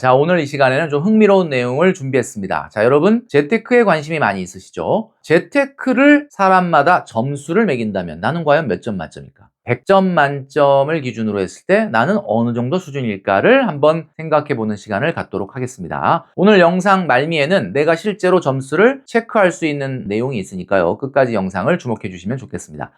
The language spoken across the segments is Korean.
자, 오늘 이 시간에는 좀 흥미로운 내용을 준비했습니다. 자, 여러분, 재테크에 관심이 많이 있으시죠? 재테크를 사람마다 점수를 매긴다면 나는 과연 몇 점 만점일까? 100점 만점을 기준으로 했을 때 나는 어느 정도 수준일까를 한번 생각해 보는 시간을 갖도록 하겠습니다. 오늘 영상 말미에는 내가 실제로 점수를 체크할 수 있는 내용이 있으니까요. 끝까지 영상을 주목해 주시면 좋겠습니다.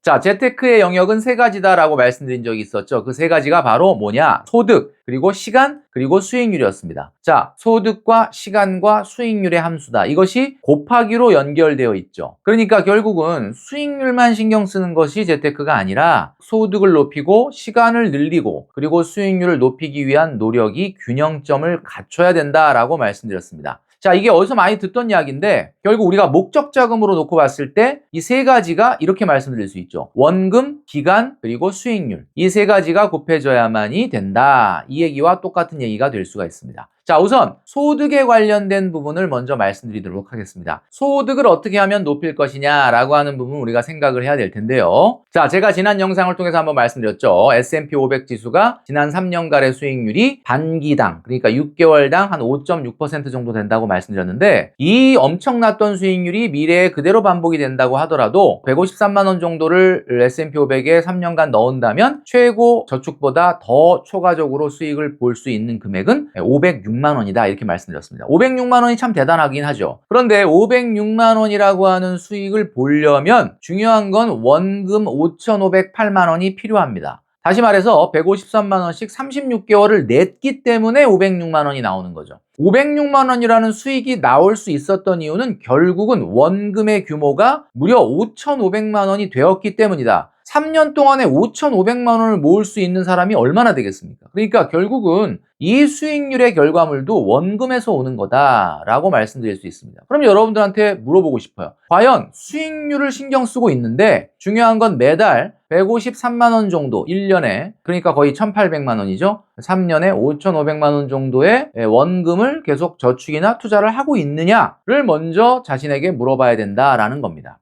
자, 재테크의 영역은 세 가지다라고 말씀드린 적이 있었죠. 그 세 가지가 바로 뭐냐? 소득, 그리고 시간, 그리고 수익률이었습니다. 자, 소득과 시간과 수익률의 함수다. 이것이 곱하기로 연결되어 있죠. 그러니까 결국은 수익률만 신경 쓰는 것이 재테크가 아니라 소득을 높이고 시간을 늘리고 그리고 수익률을 높이기 위한 노력이 균형점을 갖춰야 된다라고 말씀드렸습니다. 자, 이게 어디서 많이 듣던 이야기인데 결국 우리가 목적 자금으로 놓고 봤을 때 이 세 가지가 이렇게 말씀드릴 수 있죠. 원금, 기간, 그리고 수익률. 이 세 가지가 곱해져야만이 된다. 이 얘기와 똑같은 얘기가 될 수가 있습니다. 자, 우선 소득에 관련된 부분을 먼저 말씀드리도록 하겠습니다. 소득을 어떻게 하면 높일 것이냐라고 하는 부분 우리가 생각을 해야 될 텐데요. 자, 제가 지난 영상을 통해서 한번 말씀드렸죠. S&P 500 지수가 지난 3년간의 수익률이 반기당, 그러니까 6개월당 한 5.6% 정도 된다고 말씀드렸는데 이 엄청났던 수익률이 미래에 그대로 반복이 된다고 하더라도 153만 원 정도를 S&P 500에 3년간 넣은다면 최고 저축보다 더 초과적으로 수익을 볼 수 있는 금액은 506만 원이다 이렇게 말씀드렸습니다. 506만 원이 참 대단하긴 하죠. 그런데 506만 원이라고 하는 수익을 보려면 중요한 건 원금 5,508만 원이 필요합니다. 다시 말해서 153만 원씩 36개월을 냈기 때문에 506만 원이 나오는 거죠. 506만 원이라는 수익이 나올 수 있었던 이유는 결국은 원금의 규모가 무려 5,500만 원이 되었기 때문이다. 3년 동안에 5,500만 원을 모을 수 있는 사람이 얼마나 되겠습니까? 그러니까 결국은 이 수익률의 결과물도 원금에서 오는 거다라고 말씀드릴 수 있습니다. 그럼 여러분들한테 물어보고 싶어요. 과연 수익률을 신경 쓰고 있는데 중요한 건 매달 153만 원 정도 1년에 그러니까 거의 1,800만 원이죠. 3년에 5,500만 원 정도의 원금을 계속 저축이나 투자를 하고 있느냐를 먼저 자신에게 물어봐야 된다라는 겁니다.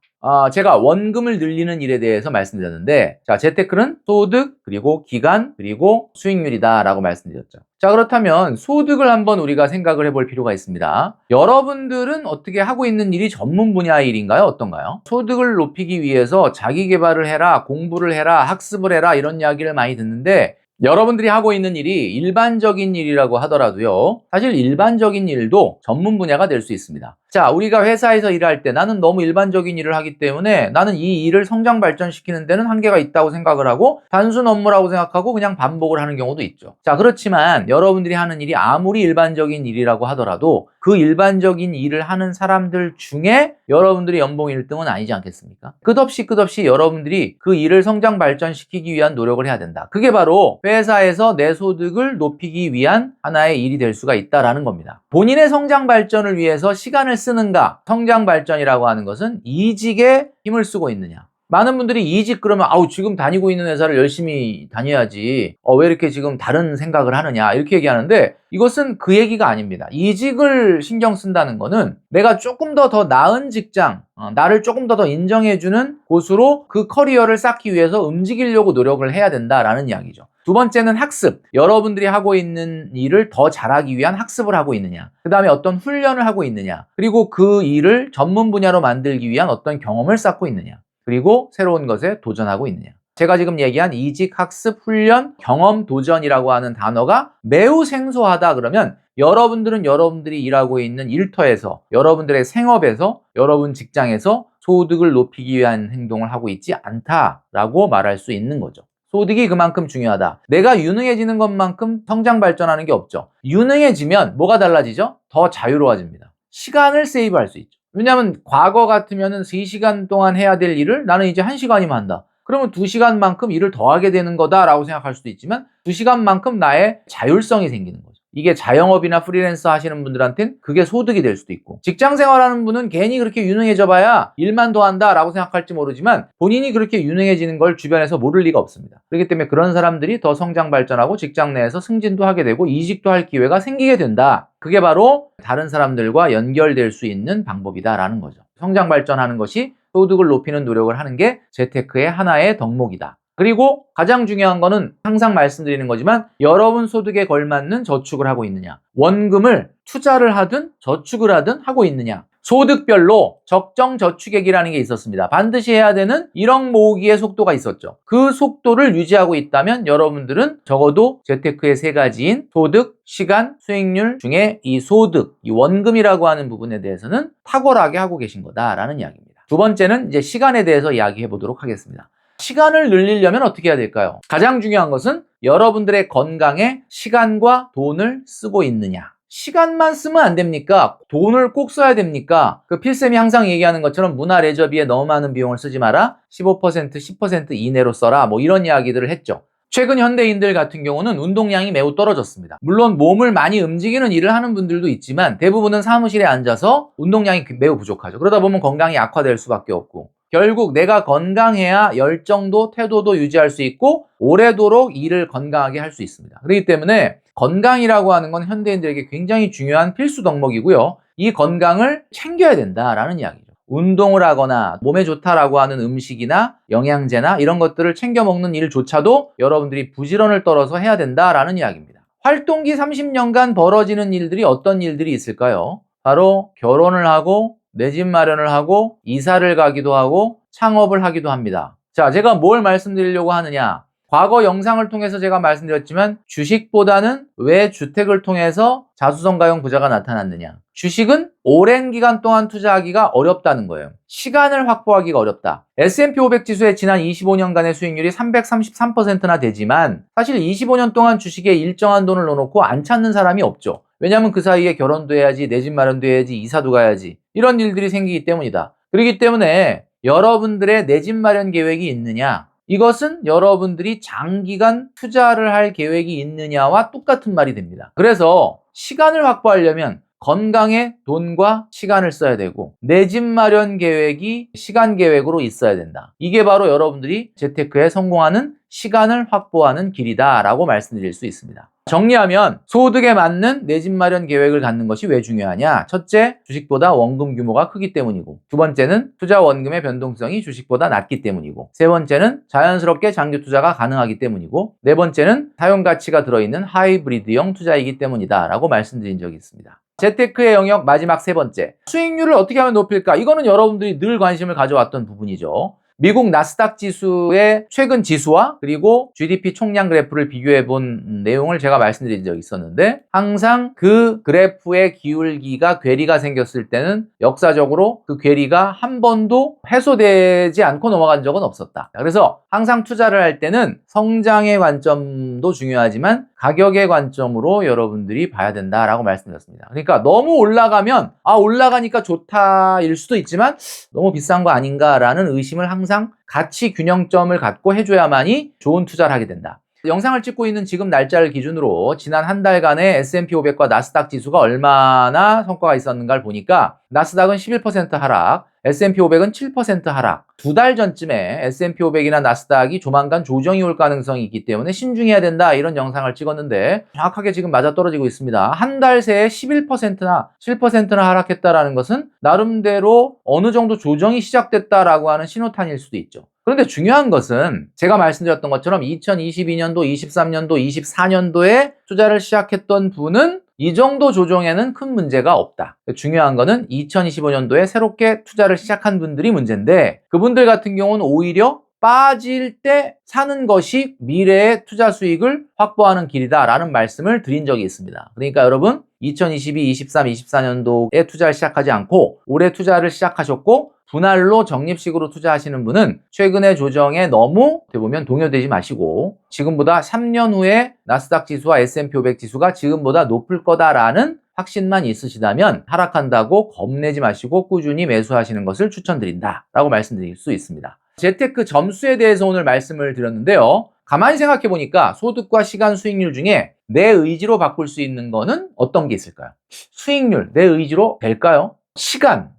제가 원금을 늘리는 일에 대해서 말씀드렸는데 자, 재테크는 소득, 그리고 기간, 그리고 수익률이다 라고 말씀드렸죠. 자, 그렇다면 소득을 한번 우리가 생각을 해볼 필요가 있습니다. 여러분들은 어떻게 하고 있는 일이 전문 분야의 일인가요? 어떤가요? 소득을 높이기 위해서 자기 개발을 해라, 공부를 해라, 학습을 해라 이런 이야기를 많이 듣는데 여러분들이 하고 있는 일이 일반적인 일이라고 하더라도요. 사실 일반적인 일도 전문 분야가 될 수 있습니다. 자, 우리가 회사에서 일할 때 나는 너무 일반적인 일을 하기 때문에 나는 이 일을 성장 발전시키는 데는 한계가 있다고 생각을 하고 단순 업무라고 생각하고 그냥 반복을 하는 경우도 있죠. 자, 그렇지만 여러분들이 하는 일이 아무리 일반적인 일이라고 하더라도 그 일반적인 일을 하는 사람들 중에 여러분들이 연봉 1등은 아니지 않겠습니까? 끝없이 여러분들이 그 일을 성장 발전시키기 위한 노력을 해야 된다. 그게 바로 회사에서 내 소득을 높이기 위한 하나의 일이 될 수가 있다라는 겁니다. 본인의 성장 발전을 위해서 시간을 쓰는가? 성장 발전이라고 하는 것은 이직에 힘을 쓰고 있느냐? 많은 분들이 이직 그러면 지금 다니고 있는 회사를 열심히 다녀야지 왜 이렇게 지금 다른 생각을 하느냐 이렇게 얘기하는데 이것은 그 얘기가 아닙니다. 이직을 신경 쓴다는 거는 내가 조금 더 나은 직장, 나를 조금 더 인정해주는 곳으로 그 커리어를 쌓기 위해서 움직이려고 노력을 해야 된다라는 이야기죠. 두 번째는 학습. 여러분들이 하고 있는 일을 더 잘하기 위한 학습을 하고 있느냐. 그 다음에 어떤 훈련을 하고 있느냐. 그리고 그 일을 전문 분야로 만들기 위한 어떤 경험을 쌓고 있느냐. 그리고 새로운 것에 도전하고 있느냐. 제가 지금 얘기한 이직, 학습, 훈련, 경험, 도전이라고 하는 단어가 매우 생소하다 그러면 여러분들은 여러분들이 일하고 있는 일터에서, 여러분들의 생업에서, 여러분 직장에서 소득을 높이기 위한 행동을 하고 있지 않다라고 말할 수 있는 거죠. 소득이 그만큼 중요하다. 내가 유능해지는 것만큼 성장 발전하는 게 없죠. 유능해지면 뭐가 달라지죠? 더 자유로워집니다. 시간을 세이브할 수 있죠. 왜냐하면 과거 같으면 3시간 동안 해야 될 일을 나는 이제 1시간이면 한다. 그러면 2시간만큼 일을 더 하게 되는 거다라고 생각할 수도 있지만 2시간만큼 나의 자율성이 생기는 거죠. 이게 자영업이나 프리랜서 하시는 분들한테는 그게 소득이 될 수도 있고 직장 생활하는 분은 괜히 그렇게 유능해져 봐야 일만 더 한다라고 생각할지 모르지만 본인이 그렇게 유능해지는 걸 주변에서 모를 리가 없습니다. 그렇기 때문에 그런 사람들이 더 성장 발전하고 직장 내에서 승진도 하게 되고 이직도 할 기회가 생기게 된다. 그게 바로 다른 사람들과 연결될 수 있는 방법이다라는 거죠. 성장 발전하는 것이 소득을 높이는 노력을 하는 게 재테크의 하나의 덕목이다. 그리고 가장 중요한 거는 항상 말씀드리는 거지만 여러분 소득에 걸맞는 저축을 하고 있느냐. 원금을 투자를 하든 저축을 하든 하고 있느냐. 소득별로 적정 저축액이라는 게 있었습니다. 반드시 해야 되는 1억 모으기의 속도가 있었죠. 그 속도를 유지하고 있다면 여러분들은 적어도 재테크의 세 가지인 소득, 시간, 수익률 중에 이 소득, 이 원금이라고 하는 부분에 대해서는 탁월하게 하고 계신 거다라는 이야기입니다. 두 번째는 이제 시간에 대해서 이야기해 보도록 하겠습니다. 시간을 늘리려면 어떻게 해야 될까요? 가장 중요한 것은 여러분들의 건강에 시간과 돈을 쓰고 있느냐. 시간만 쓰면 안 됩니까? 돈을 꼭 써야 됩니까? 그 필쌤이 항상 얘기하는 것처럼 문화 레저비에 너무 많은 비용을 쓰지 마라. 15%, 10% 이내로 써라. 뭐 이런 이야기들을 했죠. 최근 현대인들 같은 경우는 운동량이 매우 떨어졌습니다. 물론 몸을 많이 움직이는 일을 하는 분들도 있지만 대부분은 사무실에 앉아서 운동량이 매우 부족하죠. 그러다 보면 건강이 악화될 수밖에 없고 결국 내가 건강해야 열정도 태도도 유지할 수 있고 오래도록 일을 건강하게 할 수 있습니다. 그렇기 때문에 건강이라고 하는 건 현대인들에게 굉장히 중요한 필수 덕목이고요. 이 건강을 챙겨야 된다라는 이야기죠. 운동을 하거나 몸에 좋다라고 하는 음식이나 영양제나 이런 것들을 챙겨 먹는 일조차도 여러분들이 부지런을 떨어서 해야 된다라는 이야기입니다. 활동기 30년간 벌어지는 일들이 어떤 일들이 있을까요? 바로 결혼을 하고 내 집 마련을 하고 이사를 가기도 하고 창업을 하기도 합니다. 자, 제가 뭘 말씀드리려고 하느냐? 과거 영상을 통해서 제가 말씀드렸지만 주식보다는 왜 주택을 통해서 자수성가형 부자가 나타났느냐? 주식은 오랜 기간 동안 투자하기가 어렵다는 거예요. 시간을 확보하기가 어렵다. S&P 500 지수의 지난 25년간의 수익률이 333%나 되지만 사실 25년 동안 주식에 일정한 돈을 넣어놓고 안 찾는 사람이 없죠. 왜냐하면 그 사이에 결혼도 해야지, 내 집 마련도 해야지, 이사도 가야지 이런 일들이 생기기 때문이다. 그렇기 때문에 여러분들의 내 집 마련 계획이 있느냐? 이것은 여러분들이 장기간 투자를 할 계획이 있느냐와 똑같은 말이 됩니다. 그래서 시간을 확보하려면 건강에 돈과 시간을 써야 되고 내 집 마련 계획이 시간 계획으로 있어야 된다. 이게 바로 여러분들이 재테크에 성공하는 시간을 확보하는 길이다라고 말씀드릴 수 있습니다. 정리하면 소득에 맞는 내 집 마련 계획을 갖는 것이 왜 중요하냐? 첫째, 주식보다 원금 규모가 크기 때문이고 두 번째는 투자 원금의 변동성이 주식보다 낮기 때문이고 세 번째는 자연스럽게 장기 투자가 가능하기 때문이고 네 번째는 사용 가치가 들어있는 하이브리드형 투자이기 때문이다 라고 말씀드린 적이 있습니다. 재테크의 영역 마지막 세 번째, 수익률을 어떻게 하면 높일까? 이거는 여러분들이 늘 관심을 가져왔던 부분이죠. 미국 나스닥 지수의 최근 지수와 그리고 GDP 총량 그래프를 비교해 본 내용을 제가 말씀드린 적이 있었는데 항상 그 그래프의 기울기가 괴리가 생겼을 때는 역사적으로 그 괴리가 한 번도 해소되지 않고 넘어간 적은 없었다. 그래서 항상 투자를 할 때는 성장의 관점도 중요하지만 가격의 관점으로 여러분들이 봐야 된다라고 말씀드렸습니다. 그러니까 너무 올라가면 올라가니까 좋다일 수도 있지만 너무 비싼 거 아닌가라는 의심을 항상 가치 균형점을 갖고 해줘야만이 좋은 투자를 하게 된다. 영상을 찍고 있는 지금 날짜를 기준으로 지난 한 달간의 S&P 500과 나스닥 지수가 얼마나 성과가 있었는가를 보니까 나스닥은 11% 하락, S&P 500은 7% 하락. 두 달 전쯤에 S&P 500이나 나스닥이 조만간 조정이 올 가능성이 있기 때문에 신중해야 된다 이런 영상을 찍었는데 정확하게 지금 맞아떨어지고 있습니다. 한 달 새에 11%나 7%나 하락했다라는 것은 나름대로 어느 정도 조정이 시작됐다라고 하는 신호탄일 수도 있죠. 그런데 중요한 것은 제가 말씀드렸던 것처럼 2022년도, 23년도, 24년도에 투자를 시작했던 분은 이 정도 조정에는 큰 문제가 없다. 중요한 거는 2025년도에 새롭게 투자를 시작한 분들이 문제인데 그분들 같은 경우는 오히려 빠질 때 사는 것이 미래의 투자 수익을 확보하는 길이다라는 말씀을 드린 적이 있습니다. 그러니까 여러분 2022, 23, 24년도에 투자를 시작하지 않고 올해 투자를 시작하셨고 분할로 적립식으로 투자하시는 분은 최근의 조정에 너무 어떻게 보면 동요되지 마시고 지금보다 3년 후에 나스닥 지수와 S&P 500 지수가 지금보다 높을 거다라는 확신만 있으시다면 하락한다고 겁내지 마시고 꾸준히 매수하시는 것을 추천드린다라고 말씀드릴 수 있습니다. 재테크 점수에 대해서 오늘 말씀을 드렸는데요. 가만히 생각해 보니까 소득과 시간 수익률 중에 내 의지로 바꿀 수 있는 거는 어떤 게 있을까요? 수익률, 내 의지로 될까요?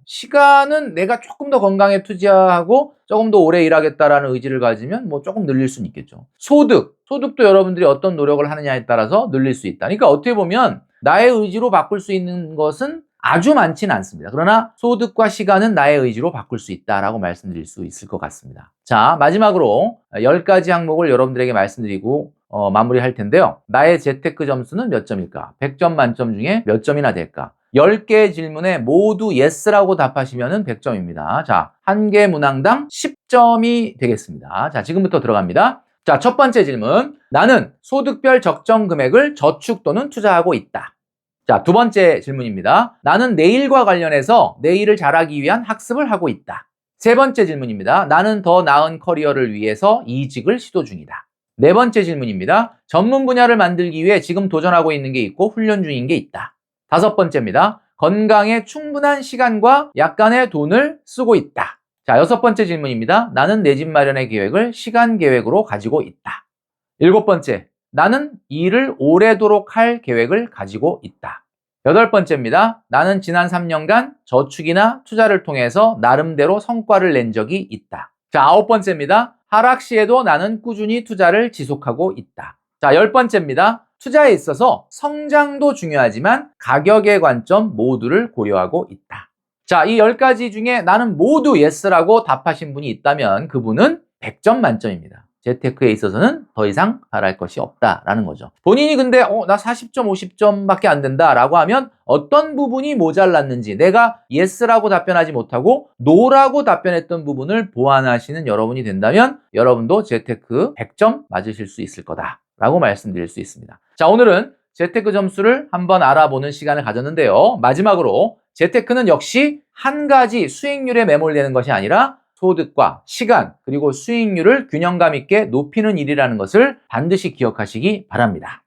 시간은 내가 조금 더 건강에 투자하고 조금 더 오래 일하겠다라는 의지를 가지면 뭐 조금 늘릴 수는 있겠죠. 소득도 여러분들이 어떤 노력을 하느냐에 따라서 늘릴 수 있다. 그러니까 어떻게 보면 나의 의지로 바꿀 수 있는 것은 아주 많지는 않습니다. 그러나 소득과 시간은 나의 의지로 바꿀 수 있다라고 말씀드릴 수 있을 것 같습니다. 자, 마지막으로 10가지 항목을 여러분들에게 말씀드리고 마무리할 텐데요. 나의 재테크 점수는 몇 점일까? 100점 만점 중에 몇 점이나 될까? 10개의 질문에 모두 yes라고 답하시면 100점입니다. 자, 한 개 문항당 10점이 되겠습니다. 자, 지금부터 들어갑니다. 자, 첫 번째 질문. 나는 소득별 적정 금액을 저축 또는 투자하고 있다. 자, 두 번째 질문입니다. 나는 내일과 관련해서 내일을 잘하기 위한 학습을 하고 있다. 세 번째 질문입니다. 나는 더 나은 커리어를 위해서 이직을 시도 중이다. 네 번째 질문입니다. 전문 분야를 만들기 위해 지금 도전하고 있는 게 있고 훈련 중인 게 있다. 다섯 번째입니다. 건강에 충분한 시간과 약간의 돈을 쓰고 있다. 자, 여섯 번째 질문입니다. 나는 내 집 마련의 계획을 시간 계획으로 가지고 있다. 일곱 번째, 나는 일을 오래도록 할 계획을 가지고 있다. 여덟 번째입니다. 나는 지난 3년간 저축이나 투자를 통해서 나름대로 성과를 낸 적이 있다. 자, 아홉 번째입니다. 하락 시에도 나는 꾸준히 투자를 지속하고 있다. 자, 열 번째입니다. 투자에 있어서 성장도 중요하지만 가격의 관점 모두를 고려하고 있다. 자, 이 10가지 중에 나는 모두 yes라고 답하신 분이 있다면 그분은 100점 만점입니다. 재테크에 있어서는 더 이상 바랄 것이 없다라는 거죠. 본인이 근데 나 40점, 50점밖에 안 된다라고 하면 어떤 부분이 모자랐는지 내가 yes라고 답변하지 못하고 no라고 답변했던 부분을 보완하시는 여러분이 된다면 여러분도 재테크 100점 맞으실 수 있을 거다라고 말씀드릴 수 있습니다. 자, 오늘은 재테크 점수를 한번 알아보는 시간을 가졌는데요. 마지막으로 재테크는 역시 한 가지 수익률에 매몰되는 것이 아니라 소득과 시간 그리고 수익률을 균형감 있게 높이는 일이라는 것을 반드시 기억하시기 바랍니다.